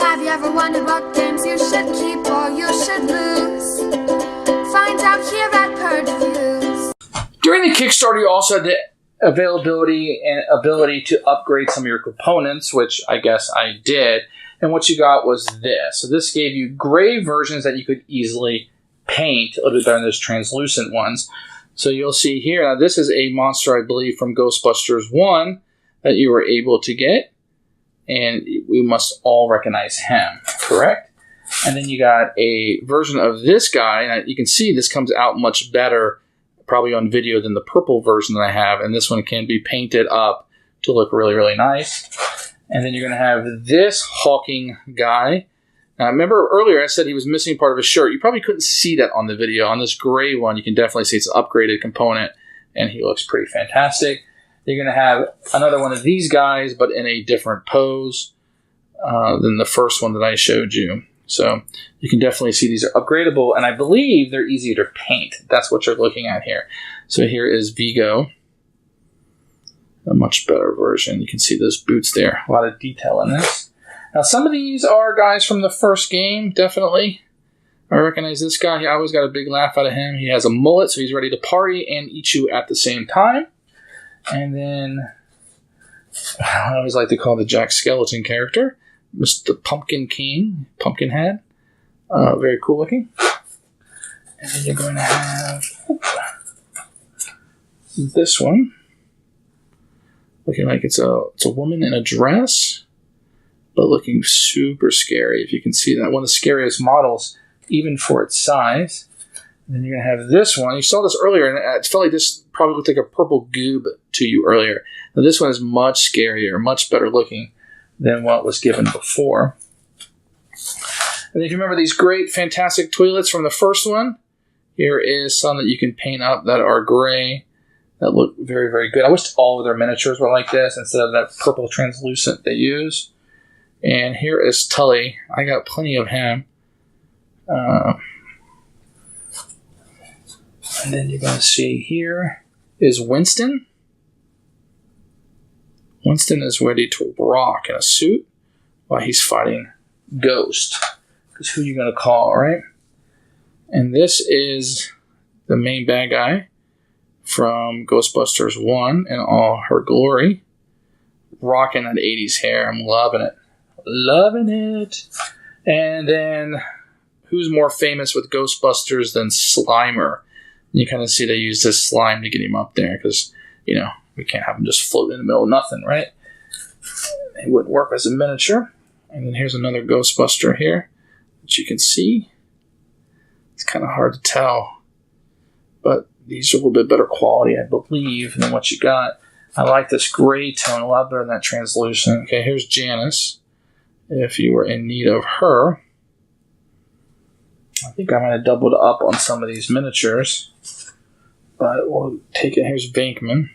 Have you ever wondered what games you should keep or you should lose? Find out here at Purge Reviews. During the Kickstarter, you also had the availability and ability to upgrade some of your components, which I guess I did. And what you got was this. So this gave you gray versions that you could easily paint a little bit better than those translucent ones. So you'll see here, now this is a monster, I believe, from Ghostbusters 1 that you were able to get. And we must all recognize him, correct? And then you got a version of this guy. And you can see this comes out much better, probably on video, than the purple version that I have. And this one can be painted up to look really, really nice. And then you're going to have this hulking guy. Now, remember earlier I said he was missing part of his shirt. You probably couldn't see that on the video. On this gray one, you can definitely see it's an upgraded component, and he looks pretty fantastic. You're going to have another one of these guys, but in a different pose than the first one that I showed you. So you can definitely see these are upgradable, and I believe they're easier to paint. That's what you're looking at here. So here is Vigo, a much better version. You can see those boots there. A lot of detail in this. Now, some of these are guys from the first game, definitely. I recognize this guy. I always got a big laugh out of him. He has a mullet, so he's ready to party and eat you at the same time. And then, I always like to call the Jack Skeleton character, Mr. Pumpkin King, Pumpkinhead. Very cool looking. And then you're going to have this one. Looking like it's a woman in a dress, but looking super scary, if you can see that. One of the scariest models, even for its size. And then you're going to have this one. You saw this earlier, and it felt like this probably looked like a purple goob to you earlier. Now, this one is much scarier, much better looking than what was given before. And if you remember these great, fantastic toilets from the first one, here is some that you can paint up that are gray, that look very, very good. I wish all of their miniatures were like this instead of that purple translucent they use. And here is Tully. I got plenty of him. And then you're going to see here is Winston. Winston is ready to rock in a suit while he's fighting Ghost. Because who you going to call, right? And this is the main bad guy from Ghostbusters 1 in all her glory. Rocking that 80s hair. I'm loving it. Loving it. And then, who's more famous with Ghostbusters than Slimer? You kind of see they use this slime to get him up there because, you know, we can't have him just float in the middle of nothing, right? It wouldn't work as a miniature. And then here's another Ghostbuster here that you can see. It's kind of hard to tell, but these are a little bit better quality, I believe, than what you got. I like this gray tone a lot better than that translucent. Okay, here's Janice. If you were in need of her, I think I might have doubled up on some of these miniatures, but we'll take it. Here's Venkman,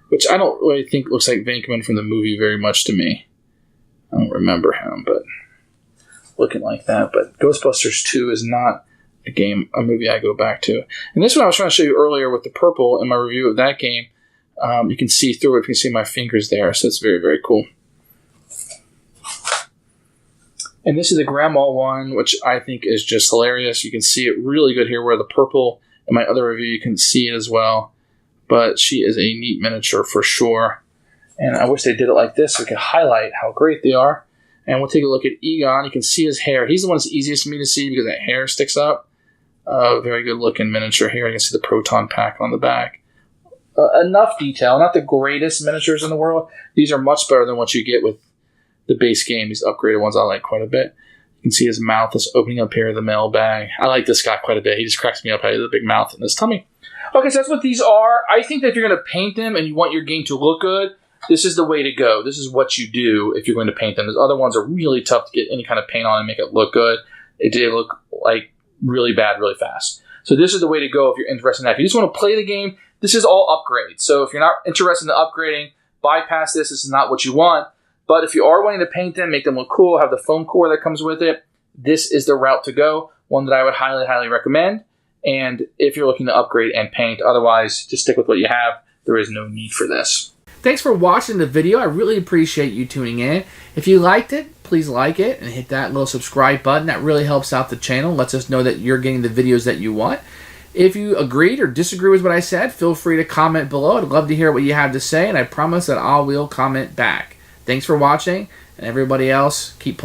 which I don't really think looks like Venkman from the movie very much to me. I don't remember him, but looking like that. But Ghostbusters 2 is not a movie I go back to. And this one I was trying to show you earlier with the purple in my review of that game. You can see through it. You can see my fingers there, so it's very, very cool. And this is the Grandma one, which I think is just hilarious. You can see it really good here where the purple, in my other review, you can see it as well. But she is a neat miniature for sure. And I wish they did it like this so we could highlight how great they are. And we'll take a look at Egon. You can see his hair. He's the one that's easiest for me to see because that hair sticks up. Very good looking miniature here. You can see the proton pack on the back. Enough detail. Not the greatest miniatures in the world. These are much better than what you get with the base game. These upgraded ones I like quite a bit. You can see his mouth is opening up here, the mailbag. I like this guy quite a bit. He just cracks me up. He has a big mouth in his tummy. Okay, so that's what these are. I think that if you're going to paint them and you want your game to look good, this is the way to go. This is what you do if you're going to paint them. Those other ones are really tough to get any kind of paint on and make it look good. It did look like really bad really fast. So this is the way to go if you're interested in that. If you just want to play the game, this is all upgrades. So if you're not interested in upgrading, bypass this. This is not what you want. But if you are wanting to paint them, make them look cool, have the foam core that comes with it, this is the route to go. One that I would highly, highly recommend. And if you're looking to upgrade and paint, otherwise, just stick with what you have. There is no need for this. thanks for watching the video. I really appreciate you tuning in. If you liked it, please like it and hit that little subscribe button. That really helps out the channel, lets us know that you're getting the videos that you want. If you agreed or disagree with what I said, feel free to comment below. I'd love to hear what you have to say, and I promise that I will comment back. Thanks for watching, and everybody else, keep playing.